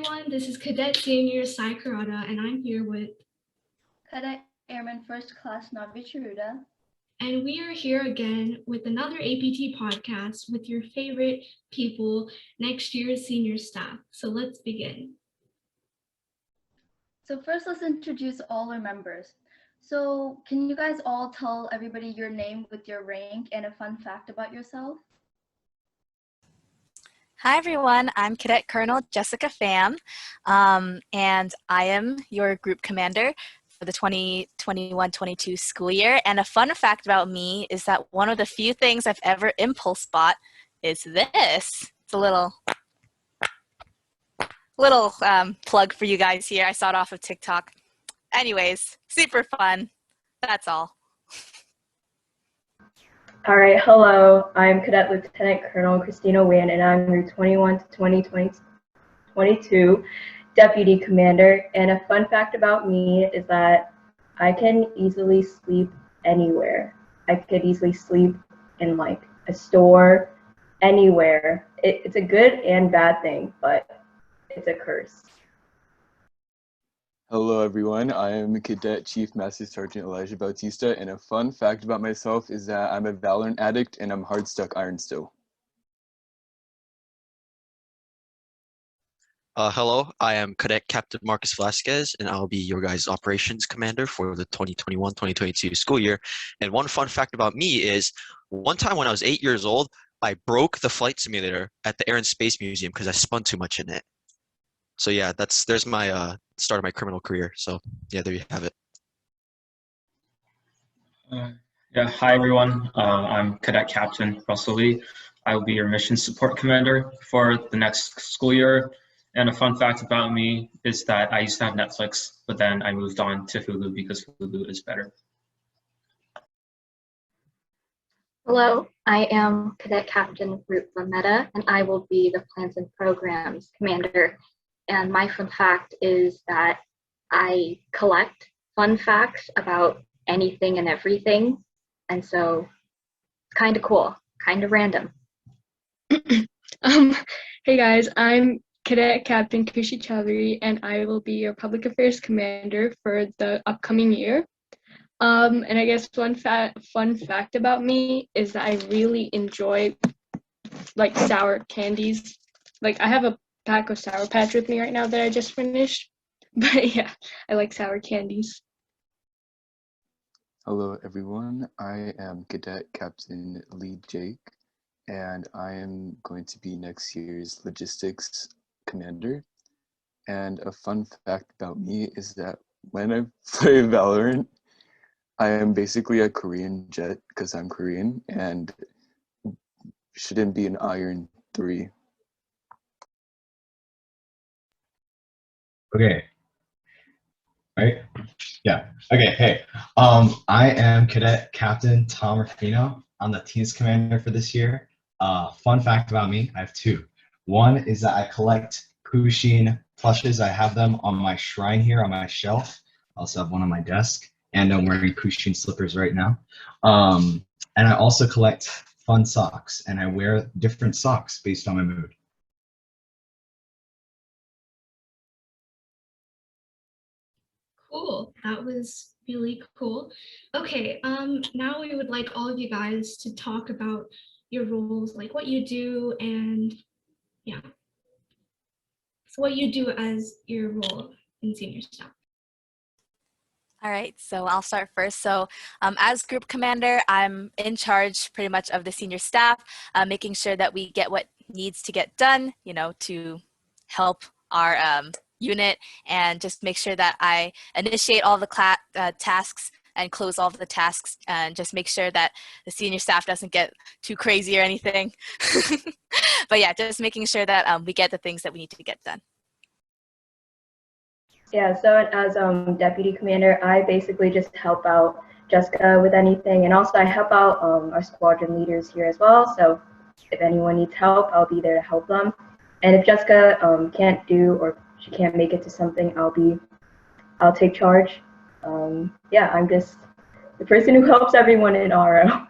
everyone, this is Cadet Senior Sai Korada, and I'm here with Cadet Airman First Class Navya Chiruta. And we are here again with another APT podcast with your favorite people, next year's senior staff. So let's begin. So first, let's introduce all our members. So can you guys all tell everybody your name with your rank and a fun fact about yourself? Hi everyone, I'm Cadet Colonel Jessica Pham, and I am your group commander for the 2021-22 school year. And a fun fact about me is that one of the few things I've ever impulse bought is this. It's a little plug for you guys here. I saw it off of TikTok. Anyways, super fun. That's all. All right, hello. I'm Cadet Lieutenant Colonel Christina Nguyen, and I'm your 21 to 2022 Deputy Commander. And a fun fact about me is that I can easily sleep anywhere. I could easily sleep in like a store, anywhere. It's a good and bad thing, but it's a curse. Hello everyone, I am Cadet Chief Master Sergeant Elijah Bautista, and a fun fact about myself is that I'm a Valorant addict and I'm hard stuck iron still. Hello, I am Cadet Capt Marcus Velasquez, and I'll be your guys' operations commander for the 2021-2022 school year. And one fun fact about me is, one time when I was 8 years old, I broke the flight simulator at the Air and Space Museum because I spun too much in it. So yeah, there's my start of my criminal career. So yeah, there you have it. Hi everyone. I'm Cadet Captain Russell Lee. I will be your mission support commander for the next school year. And a fun fact about me is that I used to have Netflix, but then I moved on to Hulu because Hulu is better. Hello, I am Cadet Captain Rutva Mehta, and I will be the Plans and Programs Commander. And my fun fact is that I collect fun facts about anything and everything. And so it's kind of cool, kind of random. Hey guys, I'm Cadet Captain Khushi Chaudhari, and I will be your Public Affairs Commander for the upcoming year. And I guess fun fact about me is that I really enjoy like sour candies. Like I have a pack of Sour Patch with me right now that I just finished. But yeah, I like sour candies. Hello everyone, I am Cadet Captain Lee Jake, and I am going to be next year's logistics commander. And a fun fact about me is that when I play Valorant, I am basically a Korean jet because I'm Korean and shouldn't be an Iron 3. Okay. Right? Yeah. Okay. Hey. I am Cadet Captain Tom Rufino. I'm the team's commander for this year. Fun fact about me, I have two. One is that I collect Kushin plushes. I have them on my shrine here on my shelf. I also have one on my desk, and I'm wearing Kushin slippers right now. And I also collect fun socks, and I wear different socks based on my mood. Cool, that was really cool. Okay, now we would like all of you guys to talk about your roles, like what you do, and yeah. So what you do as your role in senior staff. All right, so I'll start first. So as group commander, I'm in charge pretty much of the senior staff, making sure that we get what needs to get done, you know, to help our unit, and just make sure that I initiate all the tasks and close all of the tasks, and just make sure that the senior staff doesn't get too crazy or anything. But yeah, just making sure that we get the things that we need to get done. Yeah, so as Deputy Commander, I basically just help out Jessica with anything, and also I help out our squadron leaders here as well. So if anyone needs help, I'll be there to help them. And if Jessica can't do, or she can't make it to something, I'll take charge. Yeah, I'm just the person who helps everyone in RO.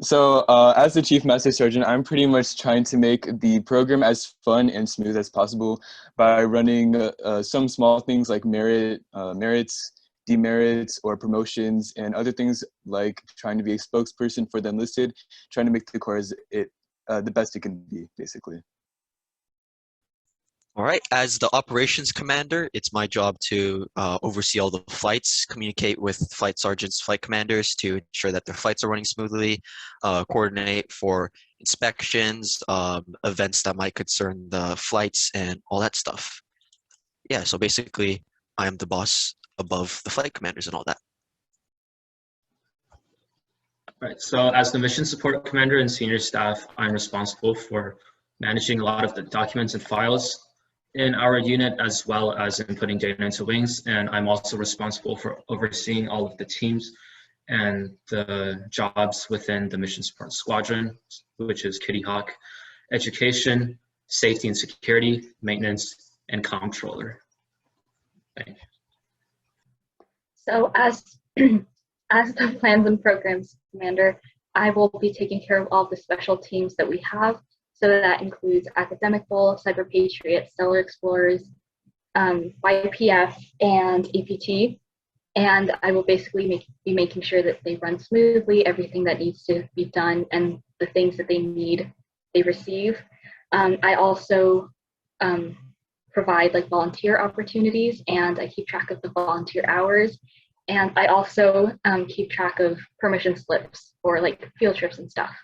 So as the Chief Master Sergeant, I'm pretty much trying to make the program as fun and smooth as possible by running some small things like merits, demerits, or promotions, and other things like trying to be a spokesperson for the enlisted, trying to make the Corps the best it can be, basically. All right, as the operations commander, it's my job to oversee all the flights, communicate with flight sergeants, flight commanders to ensure that their flights are running smoothly, coordinate for inspections, events that might concern the flights, and all that stuff. Yeah, so basically, I am the boss above the flight commanders and all that. Right, so as the mission support commander and senior staff, I'm responsible for managing a lot of the documents and files in our unit, as well as inputting data into wings. And I'm also responsible for overseeing all of the teams and the jobs within the mission support squadron, which is Kitty Hawk, education, safety and security, maintenance, and comptroller. Thank you. So as as the plans and programs commander, I will be taking care of all the special teams that we have. So that includes Academic Bowl, Cyber Patriots, Stellar Explorers, YPF, and APT. And I will basically be making sure that they run smoothly, everything that needs to be done, and the things that they need, they receive. I also provide like volunteer opportunities, and I keep track of the volunteer hours. And I also keep track of permission slips for like field trips and stuff.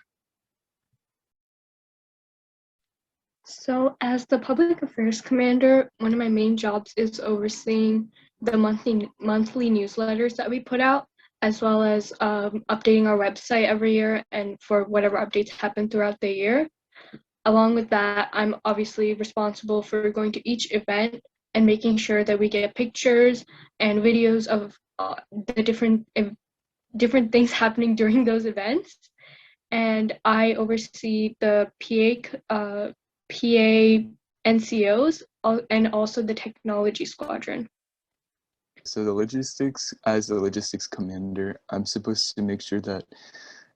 So as the public affairs commander, one of my main jobs is overseeing the monthly newsletters that we put out, as well as updating our website every year and for whatever updates happen throughout the year. Along with that, I'm obviously responsible for going to each event and making sure that we get pictures and videos of the different things happening during those events. And I oversee the PA NCOs and also the technology squadron. So as the logistics commander, I'm supposed to make sure that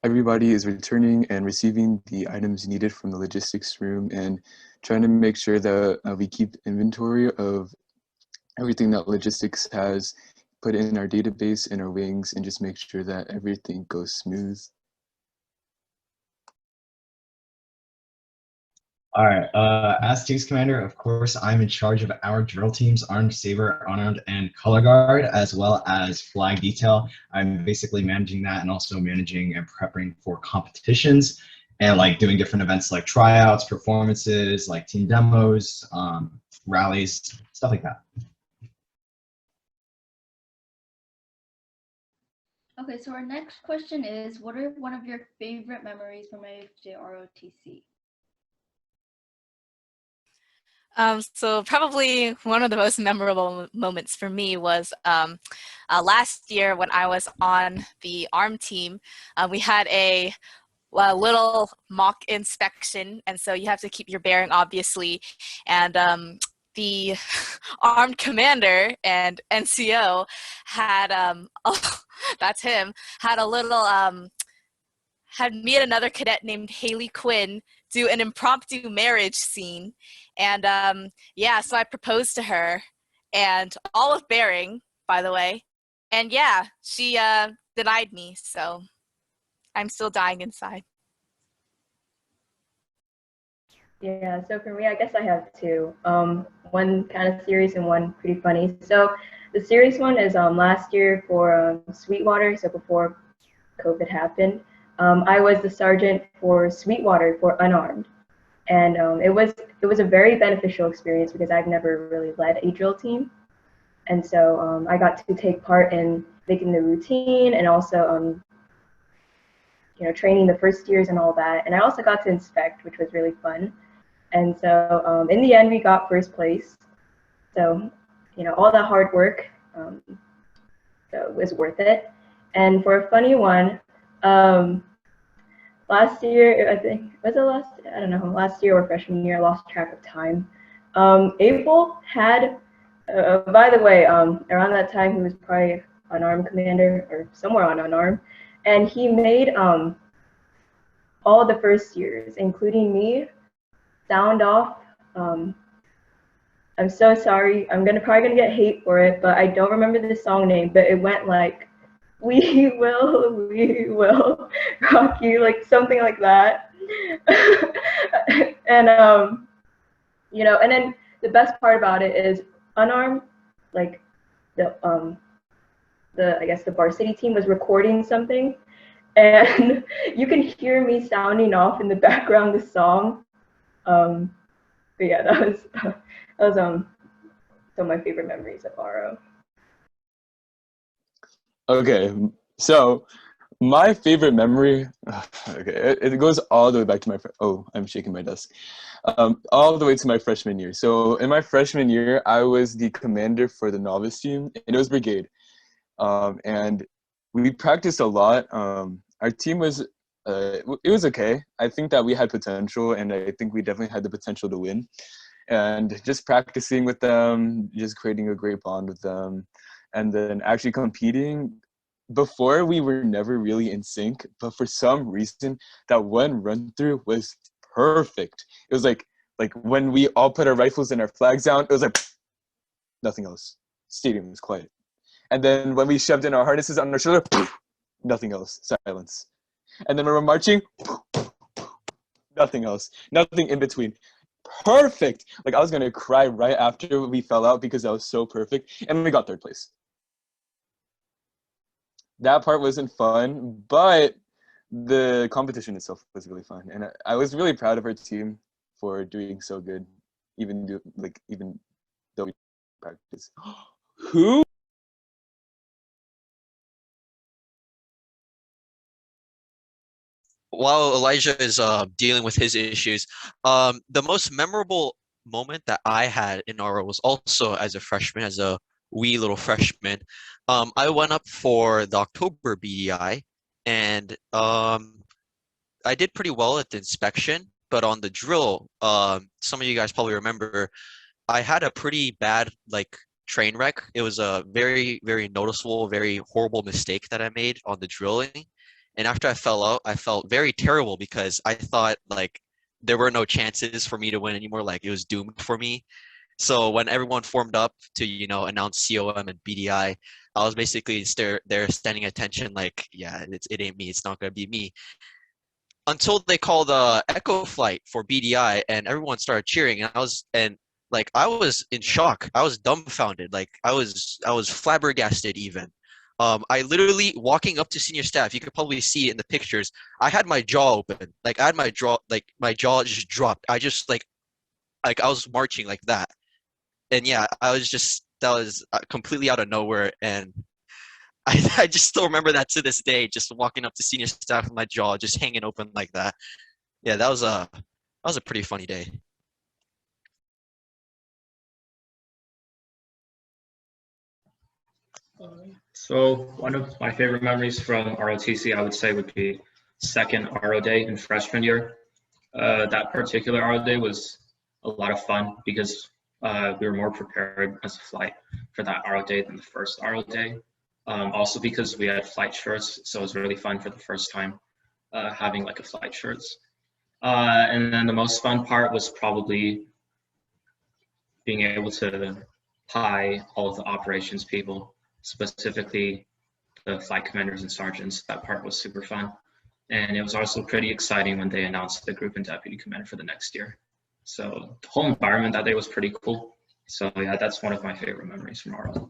everybody is returning and receiving the items needed from the logistics room, and trying to make sure that we keep inventory of everything that logistics has put in our database in our wings, and just make sure that everything goes smooth. All right, as teams commander, of course, I'm in charge of our drill teams, armed, saber, unarmed, and color guard, as well as flag detail. I'm basically managing that and also managing and prepping for competitions and like doing different events like tryouts, performances, like team demos, rallies, stuff like that. Okay, so our next question is, what are one of your favorite memories from AFJROTC? So probably one of the most memorable moments for me was last year when I was on the ARM team. We had a little mock inspection, and so you have to keep your bearing, obviously. And the armed commander and NCO had, that's him, had a little, had me and another cadet named Haley Quinn do an impromptu marriage scene. And yeah, so I proposed to her, and all with bearing, by the way. And yeah, she denied me, so I'm still dying inside. Yeah, so for me, I guess I have two. One kind of serious and one pretty funny. So the serious one is was year for Sweetwater, so before COVID happened. I was the sergeant for Sweetwater for unarmed. And it was a very beneficial experience because I've never really led a drill team. And so I got to take part in making the routine and also training the first years and all that. And I also got to inspect, which was really fun. And so in the end, we got first place. So, all that hard work, so it was worth it. And for a funny one, last year, I think, was it last year or freshman year, I lost track of time. April had, by the way, around that time, he was probably unarmed commander or somewhere on unarmed. And he made all the first years, including me, sound off. I'm so sorry. I'm probably gonna get hate for it, but I don't remember the song name. But it went like, we will rock you, like something like that. And and then the best part about it is unarmed, like the I guess the varsity team was recording something, and you can hear me sounding off in the background the song. But yeah, that was some of my favorite memories of RO. Okay, so my favorite memory, okay, it goes all the way back to I'm shaking my desk. All the way to my freshman year. So in my freshman year, I was the commander for the novice team, and it was Brigade. And we practiced a lot. Our team was, it was okay. I think that we had potential, and I think we definitely had the potential to win. And just practicing with them, just creating a great bond with them, and then actually competing. Before, we were never really in sync, but for some reason, that one run through was perfect. It was like when we all put our rifles and our flags down, it was like nothing else. Stadium was quiet. And then when we shoved in our harnesses on our shoulder, nothing else, silence. And then when we're marching, nothing else, nothing in between. Perfect. Like, I was gonna cry right after we fell out because that was so perfect. And we got third place. That part wasn't fun, but the competition itself was really fun. And I was really proud of our team for doing so good, even though we practiced. Who? While Elijah is dealing with his issues, the most memorable moment that I had in RO was also as a freshman, as a wee little freshman. I went up for the October BDI, and I did pretty well at the inspection, but on the drill, some of you guys probably remember, I had a pretty bad train wreck. It was a very, very noticeable, very horrible mistake that I made on the drilling. And after I fell out, I felt very terrible because I thought there were no chances for me to win anymore. Like, it was doomed for me. So when everyone formed up to, announce COM and BDI, I was basically there standing attention like, yeah, it ain't me. It's not going to be me. Until they called the echo flight for BDI and everyone started cheering. And I was in shock. I was dumbfounded. I was flabbergasted even. I literally, walking up to senior staff, you could probably see it in the pictures, I had my jaw open. I had my jaw just dropped. I just I was marching like that. And yeah, that was completely out of nowhere. And I just still remember that to this day, just walking up to senior staff with my jaw just hanging open like that. Yeah, that was a pretty funny day. So one of my favorite memories from ROTC, I would say, would be second RO day in freshman year. That particular RO day was a lot of fun because we were more prepared as a flight for that RO day than the first RO day. Also because we had flight shirts, so it was really fun for the first time having a flight shirts. And then the most fun part was probably being able to high all of the operations people, specifically the flight commanders and sergeants. That part was super fun. And it was also pretty exciting when they announced the group and deputy commander for the next year. So the whole environment that day was pretty cool. So yeah, that's one of my favorite memories from RO.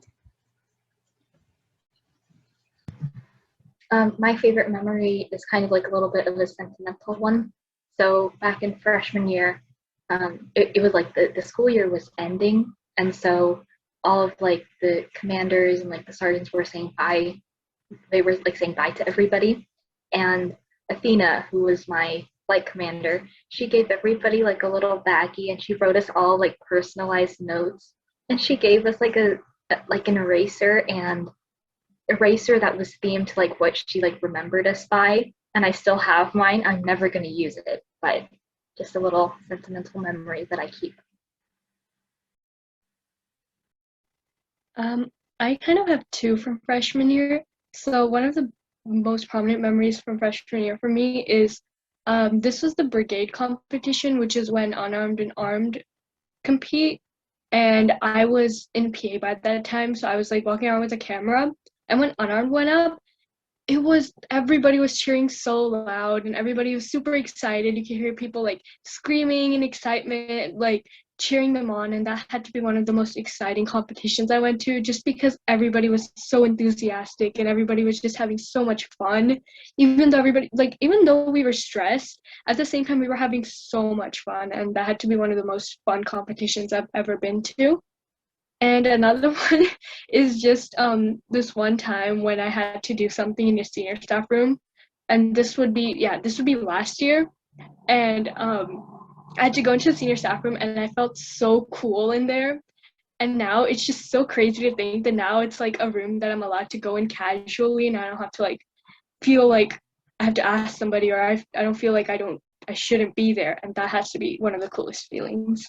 My favorite memory is kind of a little bit of a sentimental one. So back in freshman year, it was the school year was ending, and so all of the commanders and the sergeants were saying bye. They were saying bye to everybody, and Athena, who was my flight commander, she gave everybody a little baggie, and she wrote us all personalized notes, and she gave us an eraser that was themed to what she remembered us by, and I still have mine. I'm never going to use it, but just a little sentimental memory that I keep. I kind of have two from freshman year. So one of the most prominent memories from freshman year for me is This was the Brigade Competition, which is when unarmed and armed compete. And I was in PA by that time, so I was like walking around with a camera. And when unarmed went up, everybody was cheering so loud and everybody was super excited. You could hear people like screaming in excitement, like cheering them on. And that had to be one of the most exciting competitions I went to, just because everybody was so enthusiastic and everybody was just having so much fun. Even though we were stressed, at the same time we were having so much fun, and that had to be one of the most fun competitions I've ever been to. And another one is just this one time when I had to do something in the senior staff room. And this would be last year. And I had to go into the senior staff room and I felt so cool in there. And now it's just so crazy to think that now it's like a room that I'm allowed to go in casually, and I don't have to like feel like I have to ask somebody, or I don't feel like I shouldn't be there. And that has to be one of the coolest feelings.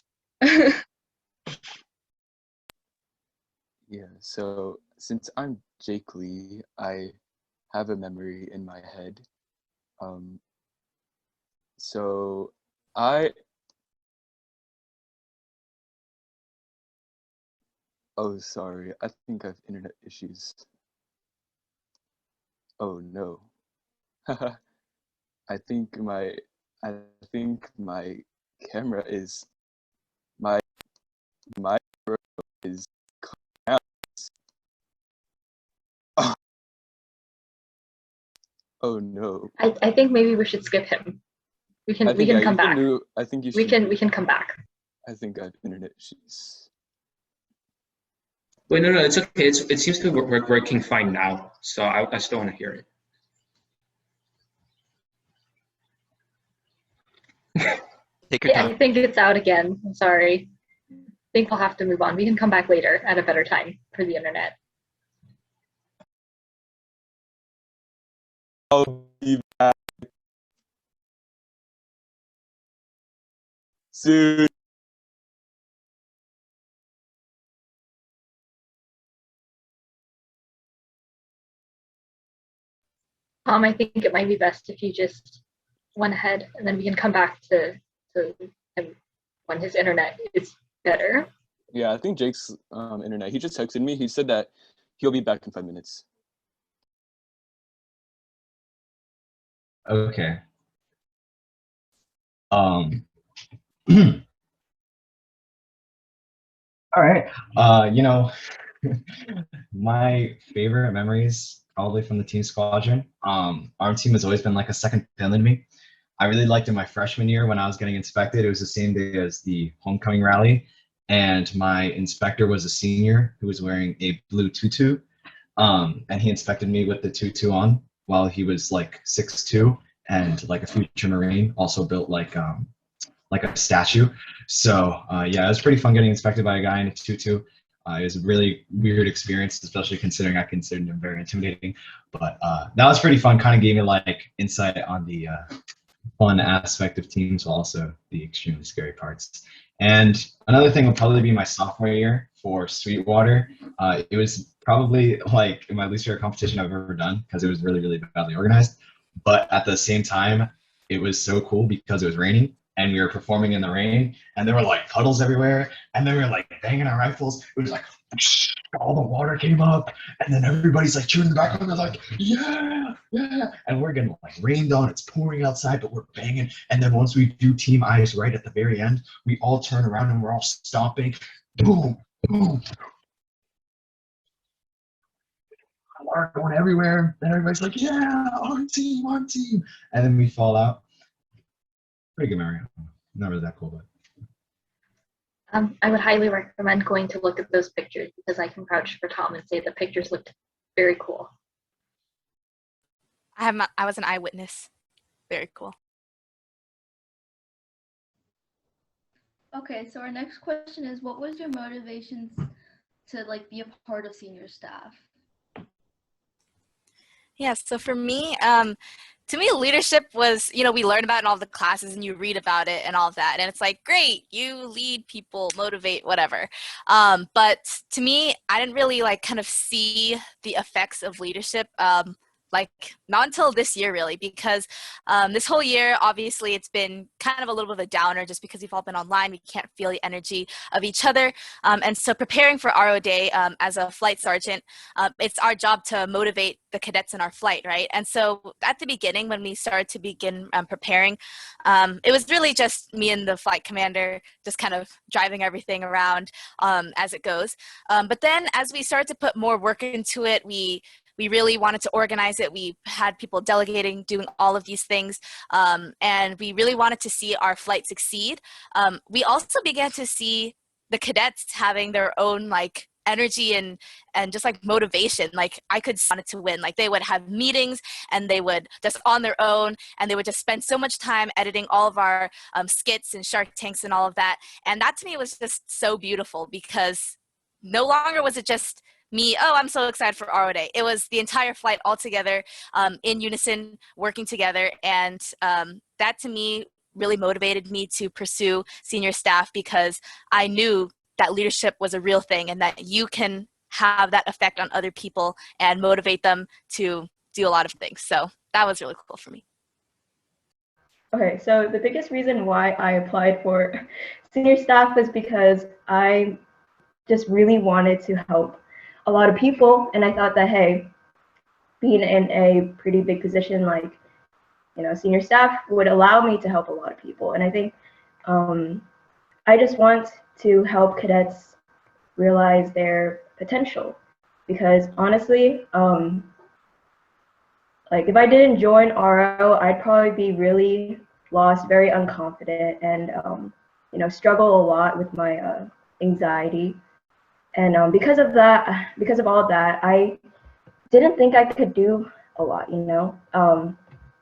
Yeah, so since I'm Jake Lee, I have a memory in my head. So oh, sorry, I think I have internet issues. Oh no. I think my camera is, my camera is out. Oh no. I think maybe we should skip him. We can come back. I think you We should. can come back. I think I have internet issues. Wait, no, it's okay. It seems to be working fine now, so I still want to hear it. Take your Yeah, time. I think it's out again. I'm sorry. I think we'll have to move on. We can come back later at a better time for the internet. I'll be back soon. I think it might be best if you just went ahead, and then we can come back to him when his internet is better. Yeah, I think Jake's internet. He just texted me. He said that he'll be back in 5 minutes. Okay. All right. My favorite memories probably from the team squadron. Our team has always been like a second family to me. I really liked it my freshman year when I was getting inspected. It was the same day as the homecoming rally, and my inspector was a senior who was wearing a blue tutu. And he inspected me with the tutu on while he was like 6'2" and like a future Marine, also built like a statue. So yeah, it was pretty fun getting inspected by a guy in a tutu. It was a really weird experience, especially considering I considered him very intimidating. But that was pretty fun. Kind of gave me like insight on the fun aspect of teams, while also the extremely scary parts. And another thing would probably be my sophomore year for Sweetwater. It was probably like my least favorite competition I've ever done because it was really, really badly organized. But at the same time, it was so cool because it was raining and we were performing in the rain, and there were like puddles everywhere, and then we were like banging our rifles. It was like all the water came up, and then everybody's like cheering in the background. They're like, yeah, yeah, and we're getting like rained on. It's pouring outside, but we're banging. And then once we do team eyes right at the very end, we all turn around and we're all stomping. Boom, boom. Water going everywhere, and everybody's like, yeah, our team, our team. And then we fall out. Pretty good memory. Not really that cool, but I would highly recommend going to look at those pictures, because I can vouch for Tom and say the pictures looked very cool. I was an eyewitness. Very cool. Okay, so our next question is, what was your motivations to like be a part of senior staff? Yeah, so for me, to me, leadership was, we learn about it in all the classes and you read about it and all of that. And it's like, great, you lead people, motivate, whatever. But to me, I didn't really like kind of see the effects of leadership like not until this year really, because this whole year, obviously it's been kind of a little bit of a downer just because we've all been online. We can't feel the energy of each other. And so preparing for RO Day as a flight sergeant, it's our job to motivate the cadets in our flight, right? And so at the beginning, when we started to begin preparing, it was really just me and the flight commander just kind of driving everything around as it goes. But then as we started to put more work into it, we really wanted to organize it. We had people delegating, doing all of these things, and we really wanted to see our flight succeed. We also began to see the cadets having their own like energy and just like motivation. Like I could want it to win. Like they would have meetings and they would just on their own, and they would just spend so much time editing all of our skits and Shark Tanks and all of that. And that to me was just so beautiful, because no longer was it just me, oh, I'm so excited for RO Day. It was the entire flight all together in unison, working together. And that to me really motivated me to pursue senior staff, because I knew that leadership was a real thing and that you can have that effect on other people and motivate them to do a lot of things. So that was really cool for me. Okay, so the biggest reason why I applied for senior staff was because I just really wanted to help a lot of people, and I thought that, hey, being in a pretty big position like, you know, senior staff would allow me to help a lot of people. And I think I just want to help cadets realize their potential, because honestly, like if I didn't join RO, I'd probably be really lost, very unconfident, and you know, struggle a lot with my anxiety. And because of all of that, I didn't think I could do a lot, you know?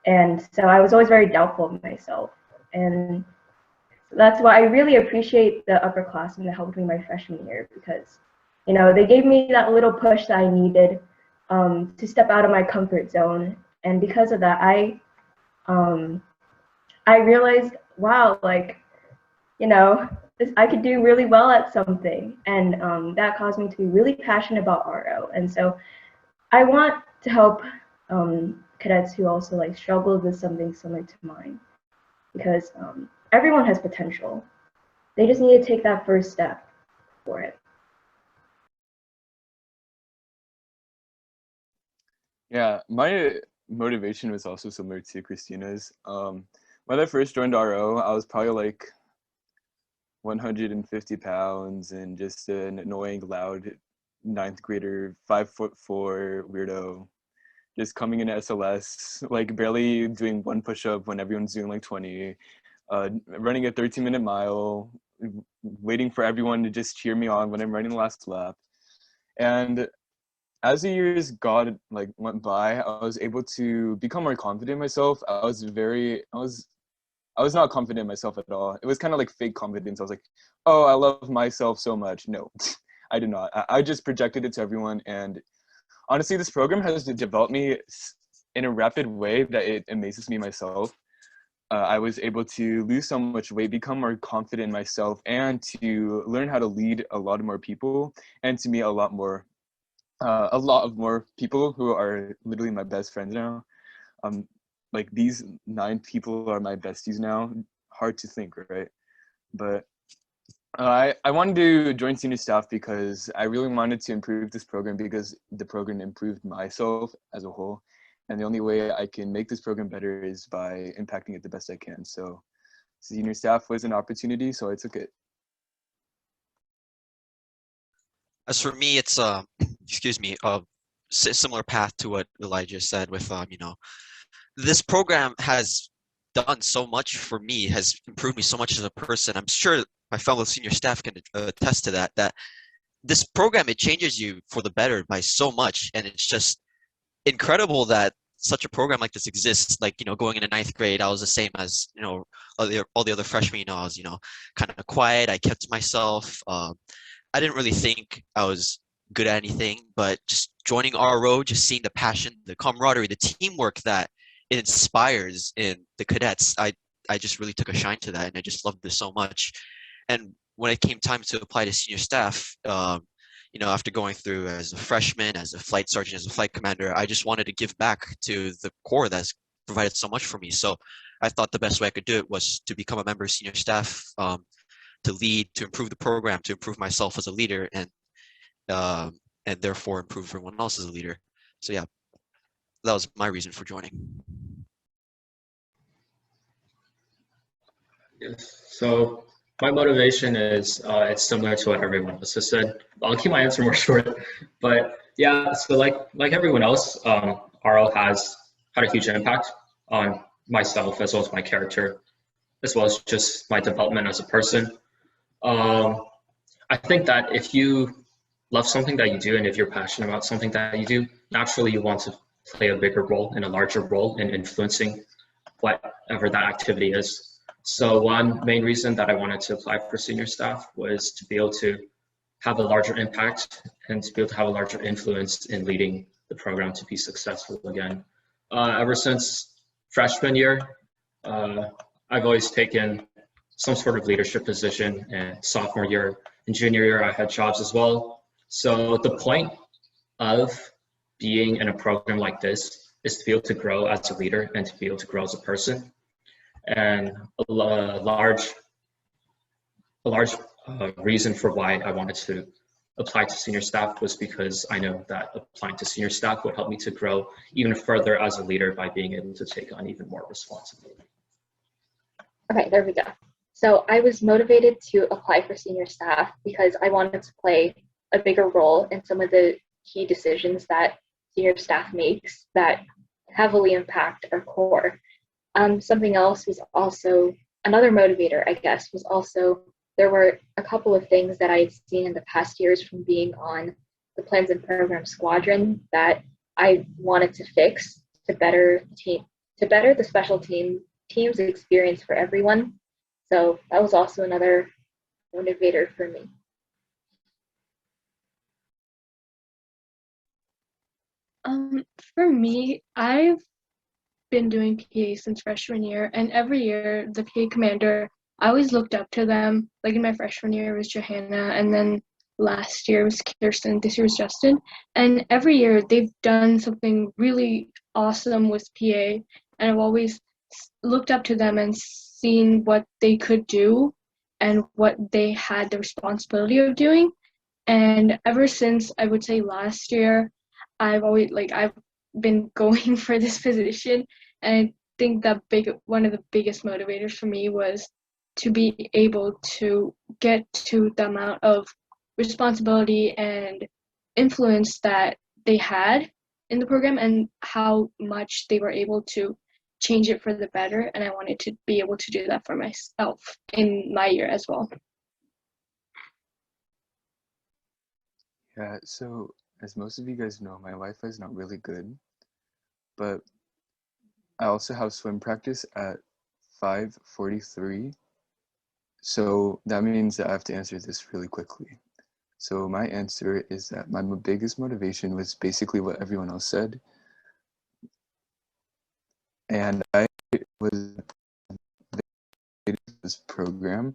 And so I was always very doubtful of myself. And that's why I really appreciate the upperclassmen that helped me my freshman year, because, you know, they gave me that little push that I needed to step out of my comfort zone. And because of that, I realized, wow, like, you know, I could do really well at something, and that caused me to be really passionate about RO. And so I want to help cadets who also like struggle with something similar to mine, because everyone has potential. They just need to take that first step for it. Yeah, my motivation was also similar to Christina's. When I first joined RO, I was probably like 150 pounds and just an annoying, loud 9th grader, 5'4" weirdo, just coming in SLS, like barely doing one push-up when everyone's doing like 20, running a 13-minute mile, waiting for everyone to just cheer me on when I'm running the last lap. And as the years went by, I was able to become more confident in myself. I was not confident in myself at all. It was kind of like fake confidence. I was like, oh, I love myself so much. No, I did not. I just projected it to everyone. And honestly, this program has developed me in a rapid way that it amazes me myself. I was able to lose so much weight, become more confident in myself, and to learn how to lead a lot more people, and to meet a lot of more people who are literally my best friends now. Like these 9 people are my besties now. Hard to think, right? But I wanted to join senior staff because I really wanted to improve this program, because the program improved myself as a whole. And the only way I can make this program better is by impacting it the best I can. So senior staff was an opportunity, so I took it. As for me, it's excuse me, similar path to what Elijah said with you know, this program has done so much for me, has improved me so much as a person. I'm sure my fellow senior staff can attest to that, that this program, it changes you for the better by so much. And it's just incredible that such a program like this exists. Like, you know, going into 9th grade, I was the same as, you know, all the other freshmen. You know, I was, you know, kind of quiet. I kept to myself. I didn't really think I was good at anything, but just joining RO, just seeing the passion, the camaraderie, the teamwork that it inspires in the cadets, I just really took a shine to that, and I just loved this so much. And when it came time to apply to senior staff, after going through as a freshman, as a flight sergeant, as a flight commander, I just wanted to give back to the Corps that's provided so much for me. So I thought the best way I could do it was to become a member of senior staff, to lead, to improve the program, to improve myself as a leader, and therefore improve everyone else as a leader. So yeah, that was my reason for joining. Yes. So my motivation is it's similar to what everyone else has said. I'll keep my answer more short, but yeah. So like everyone else, RL has had a huge impact on myself as well as my character, as well as just my development as a person. I think that if you love something that you do and if you're passionate about something that you do, naturally you want to play a bigger role and a larger role in influencing whatever that activity is. So one main reason that I wanted to apply for senior staff was to be able to have a larger impact and to be able to have a larger influence in leading the program to be successful again. Ever since freshman year, I've always taken some sort of leadership position, and sophomore year and junior year I had jobs as well. So the point of being in a program like this is to be able to grow as a leader and to be able to grow as a person. And a large reason for why I wanted to apply to senior staff was because I know that applying to senior staff would help me to grow even further as a leader by being able to take on even more responsibility. Okay, there we go. So I was motivated to apply for senior staff because I wanted to play a bigger role in some of the key decisions that senior staff makes that heavily impact our Corps. Something else was also, another motivator, I guess, was also there were a couple of things that I had seen in the past years from being on the Plans and Program Squadron that I wanted to fix to better the special team's experience for everyone. So that was also another motivator for me. For me, I've been doing PA since freshman year, and every year the PA commander, I always looked up to them. Like in my freshman year it was Johanna, and then last year was Kirsten, this year was Justin. And every year they've done something really awesome with PA, and I've always looked up to them and seen what they could do and what they had the responsibility of doing. And ever since, I would say last year, I've been going for this position, and I think that one of the biggest motivators for me was to be able to get to the amount of responsibility and influence that they had in the program and how much they were able to change it for the better, and I wanted to be able to do that for myself in my year as well. Yeah, so as most of you guys know, my Wi-Fi is not really good, but I also have swim practice at 5:43, so that means that I have to answer this really quickly. So my answer is that my biggest motivation was basically what everyone else said, and I was this program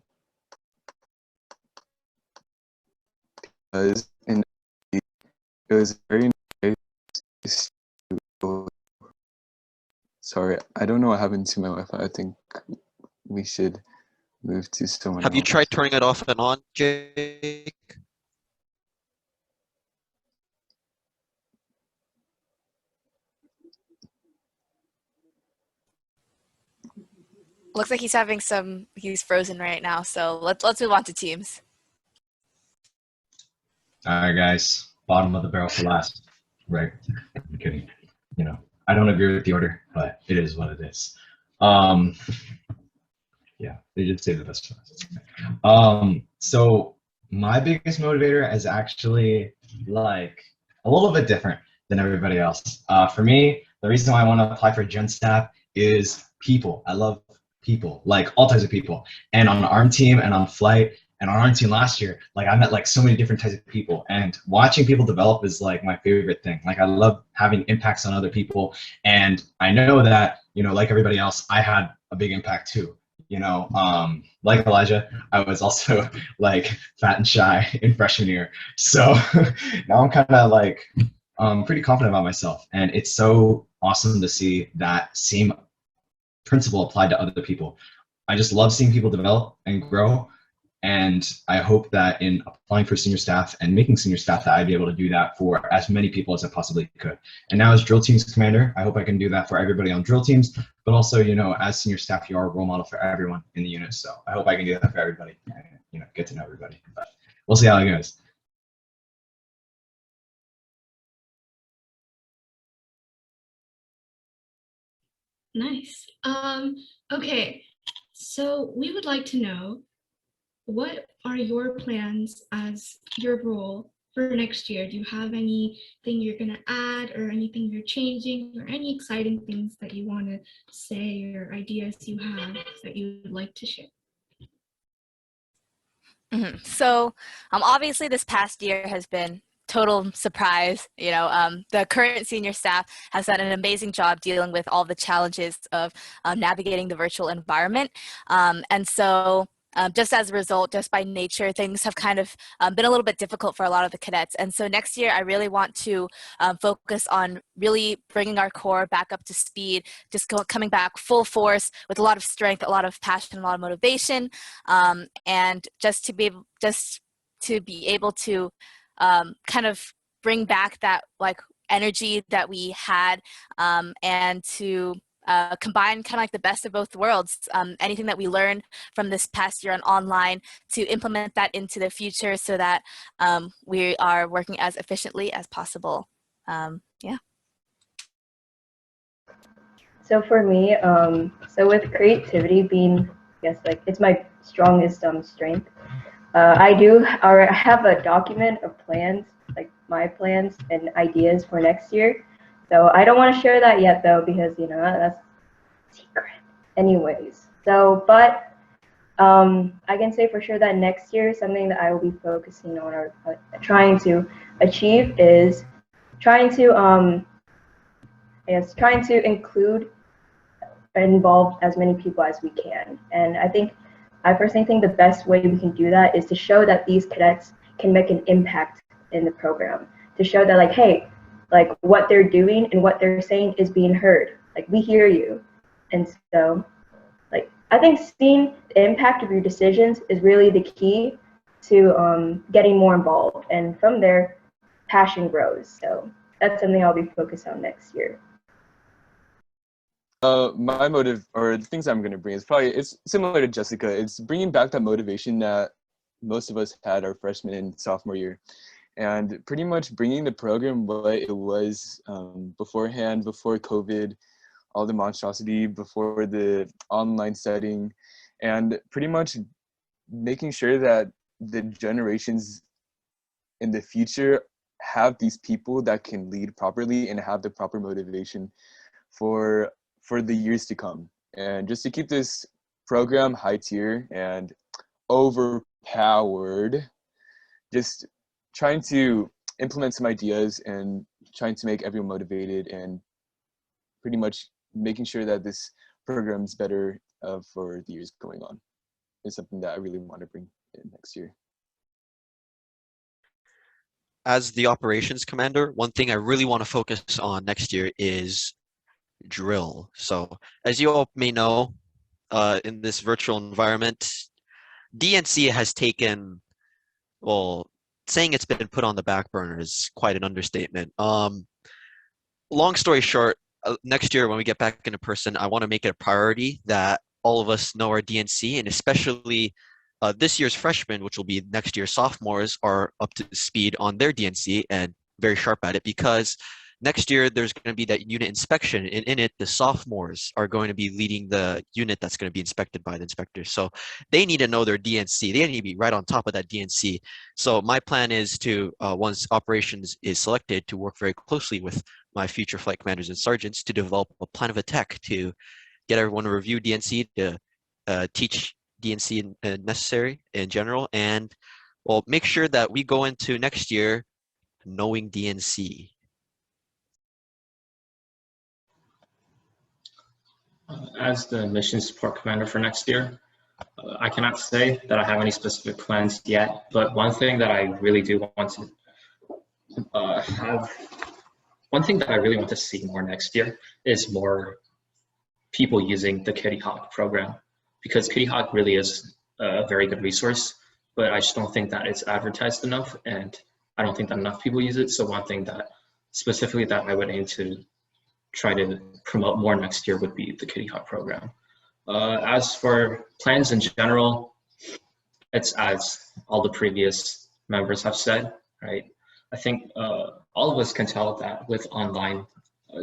because it was very nice to, sorry, I don't know what happened to my Wi-Fi. I think we should move to someone Have else. you tried turning it off and on, Jake? Looks like he's frozen right now, so let's move on to teams. All right, guys, bottom of the barrel for last. Right, I'm kidding. You know, I don't agree with the order, but it is what it is. Yeah, they did say the best for us. So my biggest motivator is actually like a little bit different than everybody else. For me, the reason why I want to apply for Gen Staff is people. I love people, like all types of people. And on the ARM team and on flight and on our team last year, like I met like so many different types of people, and watching people develop is like my favorite thing. Like I love having impacts on other people, and I know that, you know, like everybody else, I had a big impact too. you know, like Elijah, I was also like fat and shy in freshman year. So now I'm kind of like pretty confident about myself. And it's so awesome to see that same principle applied to other people. I just love seeing people develop and grow. And I hope that in applying for senior staff and making senior staff that I'd be able to do that for as many people as I possibly could. And now as drill teams commander, I hope I can do that for everybody on drill teams, but also, you know, as senior staff, you are a role model for everyone in the unit. So I hope I can do that for everybody and, you know, get to know everybody. But we'll see how it goes. Nice. Okay, so we would like to know, what are your plans as your role for next year? Do you have anything you're going to add or anything you're changing or any exciting things that you want to say or ideas you have that you would like to share? So obviously this past year has been total surprise. You know, the current senior staff has done an amazing job dealing with all the challenges of navigating the virtual environment. And so just as a result, just by nature, things have kind of been a little bit difficult for a lot of the cadets. And so next year, I really want to focus on really bringing our core back up to speed, just coming back full force with a lot of strength, a lot of passion, a lot of motivation, and just to be able to kind of bring back that like energy that we had, and to combine kind of like the best of both worlds. Anything that we learned from this past year on online, to implement that into the future so that we are working as efficiently as possible. Yeah. So for me, so with creativity being, I guess like it's my strongest strength. I have a document of plans, like my plans and ideas for next year. So I don't want to share that yet though, because you know that's secret. Anyways, so but I can say for sure that next year something that I will be focusing on or trying to achieve is trying to trying to include and involve as many people as we can. And I personally think the best way we can do that is to show that these cadets can make an impact in the program, to show that like, hey, like what they're doing and what they're saying is being heard. Like we hear you. And so like, I think seeing the impact of your decisions is really the key to getting more involved. And from there, passion grows. So that's something I'll be focused on next year. My motive, or the things I'm going to bring, it's similar to Jessica. It's bringing back that motivation that most of us had our freshman and sophomore year, and pretty much bringing the program what it was beforehand, before COVID, all the monstrosity, before the online setting, and pretty much making sure that the generations in the future have these people that can lead properly and have the proper motivation for the years to come, and just to keep this program high tier and overpowered, just trying to implement some ideas and trying to make everyone motivated, and pretty much making sure that this program's better for the years going on is something that I really want to bring in next year. As the operations commander, one thing I really want to focus on next year is drill. So as you all may know, in this virtual environment, DNC has taken, well, saying it's been put on the back burner is quite an understatement. Long story short, next year when we get back into person, I want to make it a priority that all of us know our DNC, and especially this year's freshmen, which will be next year's sophomores, are up to speed on their DNC and very sharp at it, because next year there's going to be that unit inspection, and in it the sophomores are going to be leading the unit that's going to be inspected by the inspectors. So they need to know their DNC. They need to be right on top of that DNC. So my plan is to, once operations is selected, to work very closely with my future flight commanders and sergeants to develop a plan of attack to get everyone to review DNC, to teach DNC necessary in general, and well, make sure that we go into next year knowing DNC. As the mission support commander for next year, I cannot say that I have any specific plans yet, but one thing that I really do want to one thing that I really want to see more next year is more people using the Kitty Hawk program, because Kitty Hawk really is a very good resource, but I just don't think that it's advertised enough, and I don't think that enough people use it. So one thing that specifically that I would aim to try to promote more next year would be the Kitty Hawk program. As for plans in general, it's as all the previous members have said, right? I think all of us can tell that with online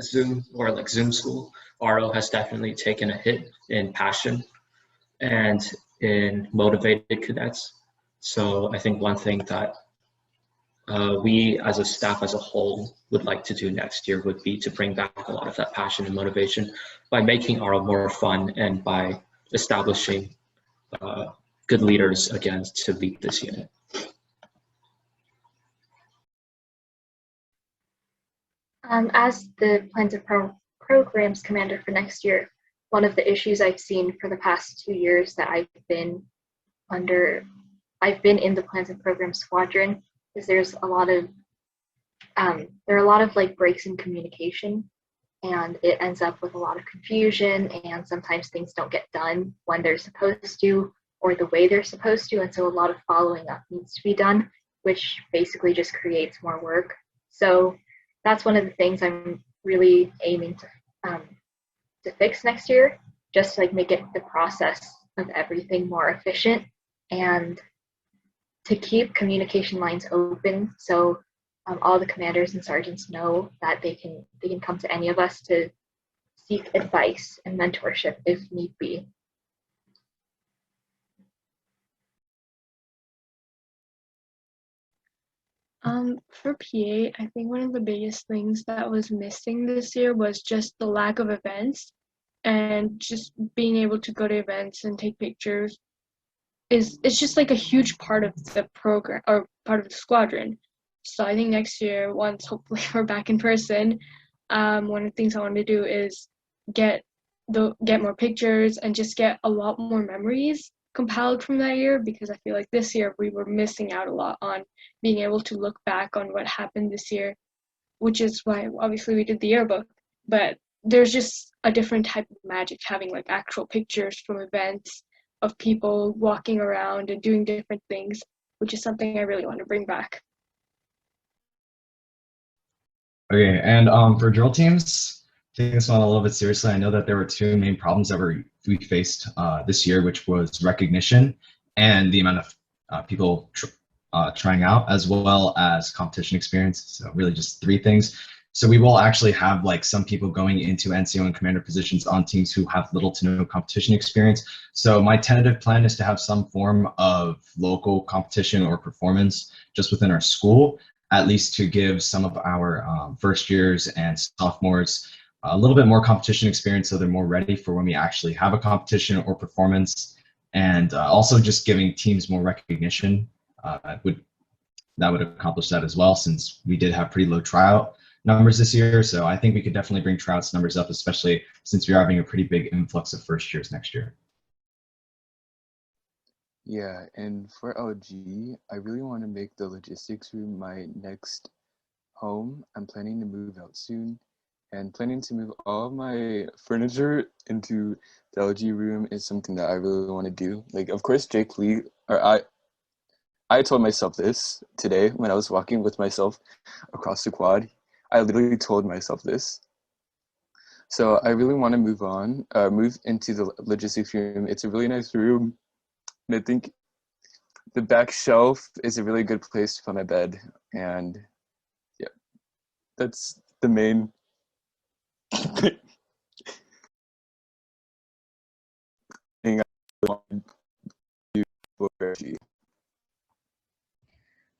Zoom or like Zoom school, RO has definitely taken a hit in passion and in motivated cadets. So I think one thing that we as a staff as a whole would like to do next year would be to bring back a lot of that passion and motivation by making RO more fun and by establishing good leaders again to lead this unit. As the Plans and Programs Commander for next year, one of the issues I've seen for the past 2 years that I've been in the Plans and Programs Squadron is there's a lot of there are a lot of like breaks in communication, and it ends up with a lot of confusion, and sometimes things don't get done when they're supposed to or the way they're supposed to, and so a lot of following up needs to be done, which basically just creates more work. So that's one of the things I'm really aiming to fix next year, just to like make it the process of everything more efficient and to keep communication lines open, so all the commanders and sergeants know that they can come to any of us to seek advice and mentorship if need be. For PA, I think one of the biggest things that was missing this year was just the lack of events, and just being able to go to events and take pictures it's just like a huge part of the program or part of the squadron. So I think next year, once hopefully we're back in person, one of the things I want to do is get more pictures and just get a lot more memories compiled from that year, because I feel like this year we were missing out a lot on being able to look back on what happened this year, which is why obviously we did the yearbook. But there's just a different type of magic having like actual pictures from events of people walking around and doing different things, which is something I really want to bring back. Okay, and for drill teams, taking this one a little bit seriously, I know that there were two main problems that we faced this year, which was recognition and the amount of people trying out, as well as competition experience. So really just three things. So we will actually have like some people going into NCO and commander positions on teams who have little to no competition experience. So my tentative plan is to have some form of local competition or performance just within our school, at least to give some of our first years and sophomores a little bit more competition experience, so they're more ready for when we actually have a competition or performance. And also just giving teams more recognition that would accomplish that as well, since we did have pretty low tryout numbers this year. So I think we could definitely bring tryouts numbers up, especially since we are having a pretty big influx of first years next year. Yeah, and for LG, I really want to make the logistics room my next home. I'm planning to move out soon, and planning to move all of my furniture into the LG room is something that I really want to do. Like, of course, Jake Lee, or I told myself this today when I was walking with myself across the quad. I literally told myself this. So I really want to move into the logistics room. It's a really nice room. And I think the back shelf is a really good place to put my bed. And yeah, that's the main thing I want to do for LG.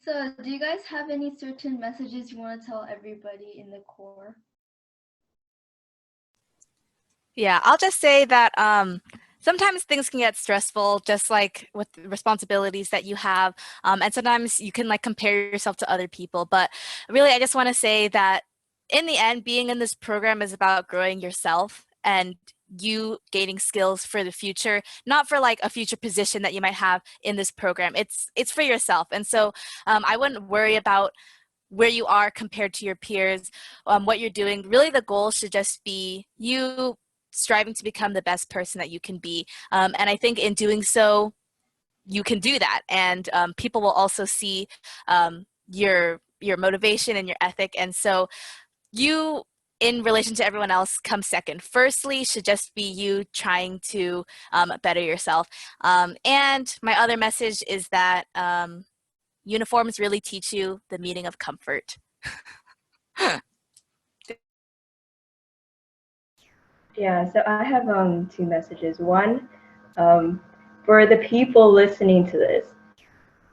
So do you guys have any certain messages you want to tell everybody in the Corps? Yeah, I'll just say that sometimes things can get stressful, just like with the responsibilities that you have. And sometimes you can like compare yourself to other people. But really, I just want to say that in the end, being in this program is about growing yourself and you gaining skills for the future, not for like a future position that you might have in this program. It's for yourself. And so I wouldn't worry about where you are compared to your peers, what you're doing. Really, the goal should just be you striving to become the best person that you can be. And I think in doing so, you can do that. And people will also see your motivation and your ethic. And so you, in relation to everyone else, come second. Firstly should just be you trying to better yourself. And my other message is that uniforms really teach you the meaning of comfort. Yeah, so I have two messages. One, for the people listening to this,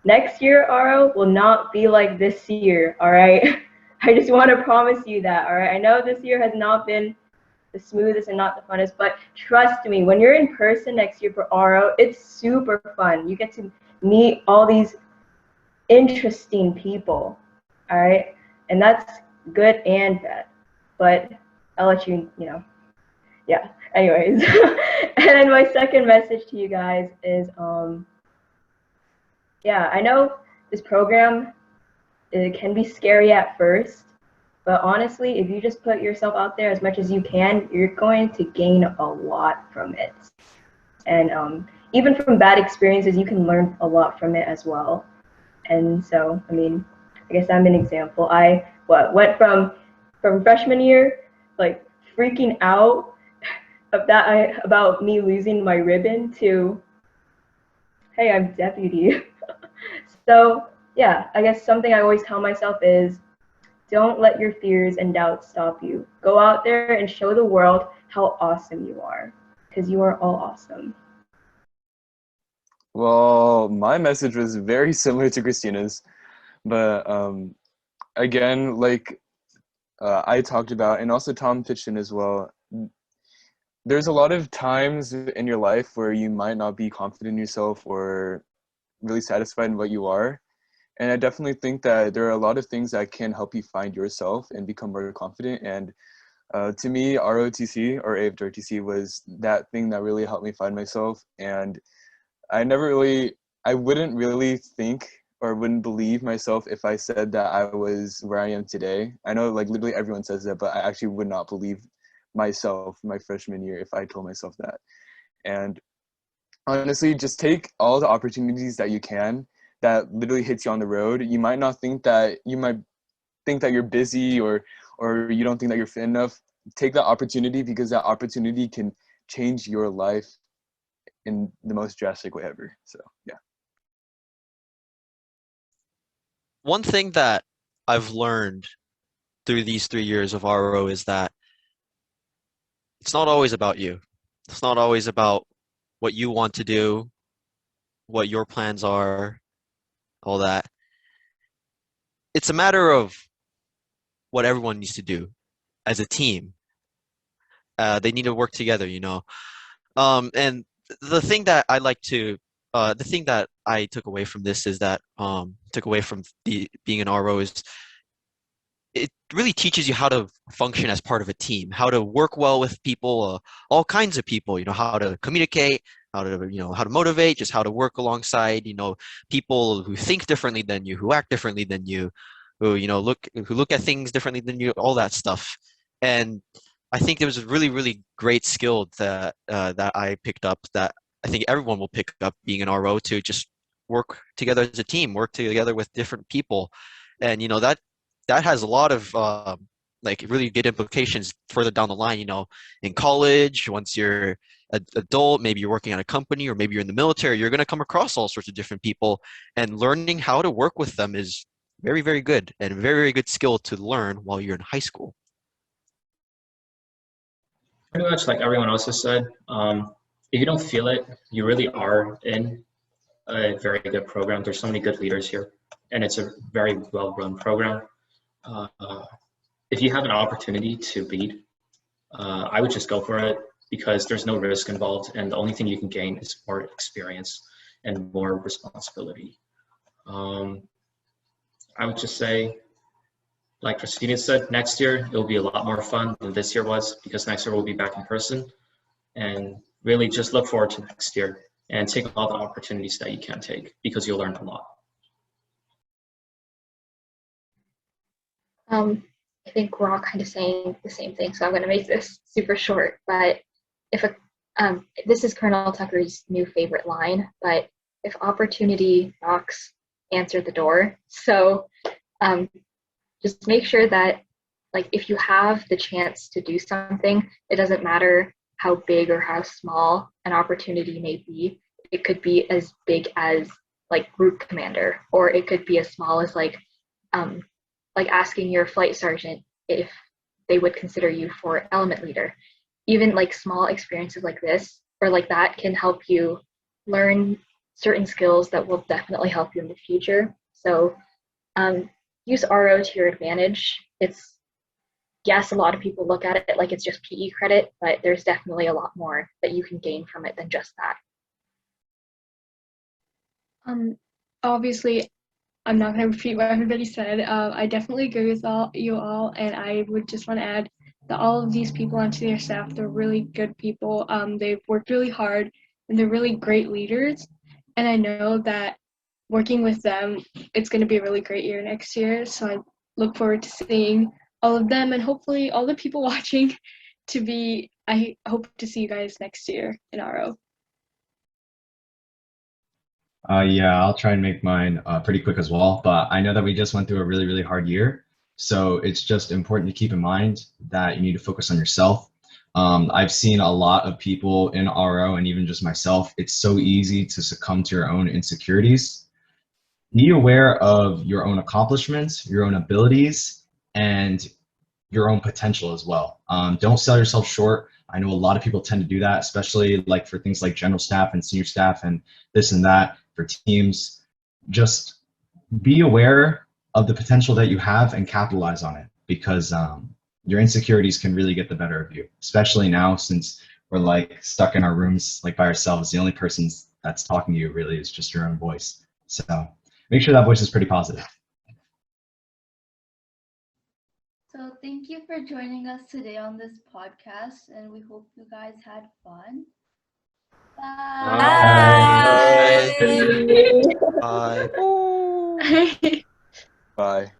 next year RO will not be like this year, all right? I just want to promise you that, all right? I know this year has not been the smoothest and not the funnest, but trust me, when you're in person next year for RO, it's super fun. You get to meet all these interesting people, all right? And that's good and bad, but I'll let you, yeah, anyways. And my second message to you guys is, yeah, I know this program, it can be scary at first, but honestly, if you just put yourself out there as much as you can, you're going to gain a lot from it. And even from bad experiences, you can learn a lot from it as well. And so, I mean, I guess I'm an example. I went from freshman year, like freaking out about me losing my ribbon to, hey, I'm deputy. So yeah, I guess something I always tell myself is, don't let your fears and doubts stop you. Go out there and show the world how awesome you are, because you are all awesome. Well, my message was very similar to Christina's, but again, like I talked about, and also Tom pitched in as well, there's a lot of times in your life where you might not be confident in yourself or really satisfied in what you are. And I definitely think that there are a lot of things that can help you find yourself and become more confident. And to me, ROTC or AFRTC was that thing that really helped me find myself. And I wouldn't really think or wouldn't believe myself if I said that I was where I am today. I know like literally everyone says that, but I actually would not believe myself my freshman year if I told myself that. And honestly, just take all the opportunities that you can that literally hits you on the road. You might think that you're busy or you don't think that you're fit enough. Take that opportunity, because that opportunity can change your life in the most drastic way ever. So yeah. One thing that I've learned through these 3 years of RO is that it's not always about you. It's not always about what you want to do, what your plans are, all that. It's a matter of what everyone needs to do as a team. They need to work together, And the thing that the thing that I took away from this is that took away from being an RO is it really teaches you how to function as part of a team, how to work well with people, all kinds of people, how to communicate, how to motivate, just how to work alongside, people who think differently than you, who act differently than you, who look at things differently than you, all that stuff. And I think there was a really, really great skill that that I picked up that I think everyone will pick up being an RO, to just work together as a team, work together with different people. And that has a lot of like really good implications further down the line, in college, once you're an adult, maybe you're working at a company, or maybe you're in the military, you're going to come across all sorts of different people, and learning how to work with them is very, very good, and a very, very good skill to learn while you're in high school. Pretty much like everyone else has said, if you don't feel it, you really are in a very good program. There's so many good leaders here, and it's a very well-run program. If you have an opportunity to lead, I would just go for it, because there's no risk involved, and the only thing you can gain is more experience and more responsibility. I would just say, like Christina said, next year it'll be a lot more fun than this year was, because next year we'll be back in person. and really just look forward to next year and take all the opportunities that you can take, because you'll learn a lot. I think we're all kind of saying the same thing, so I'm going to make this super short. But if this is Colonel Tucker's new favorite line, but if opportunity knocks, answer the door. So just make sure that, like, if you have the chance to do something, it doesn't matter how big or how small an opportunity may be. It could be as big as like group commander, or it could be as small as like asking your flight sergeant if they would consider you for element leader. Even like small experiences like this or like that can help you learn certain skills that will definitely help you in the future. So use RO to your advantage. It's, yes, a lot of people look at it like it's just PE credit, but there's definitely a lot more that you can gain from it than just that. Obviously, I'm not going to repeat what everybody said. I definitely agree with you all, and I would just want to add that all of these people onto their staff, they're really good people. They've worked really hard, and they're really great leaders. And I know that working with them, it's going to be a really great year next year. So I look forward to seeing all of them, and hopefully all the people watching I hope to see you guys next year in RO. Yeah, I'll try and make mine pretty quick as well, but I know that we just went through a really, really hard year. So it's just important to keep in mind that you need to focus on yourself. I've seen a lot of people in RO, and even just myself, it's so easy to succumb to your own insecurities. Be aware of your own accomplishments, your own abilities, and your own potential as well. Don't sell yourself short. I know a lot of people tend to do that, especially like for things like general staff and senior staff and this and that for teams. Just be aware of the potential that you have and capitalize on it, because your insecurities can really get the better of you, especially now since we're like stuck in our rooms like by ourselves. The only person that's talking to you really is just your own voice. So make sure that voice is pretty positive. So thank you for joining us today on this podcast, and we hope you guys had fun. Bye. Bye. Bye. Bye.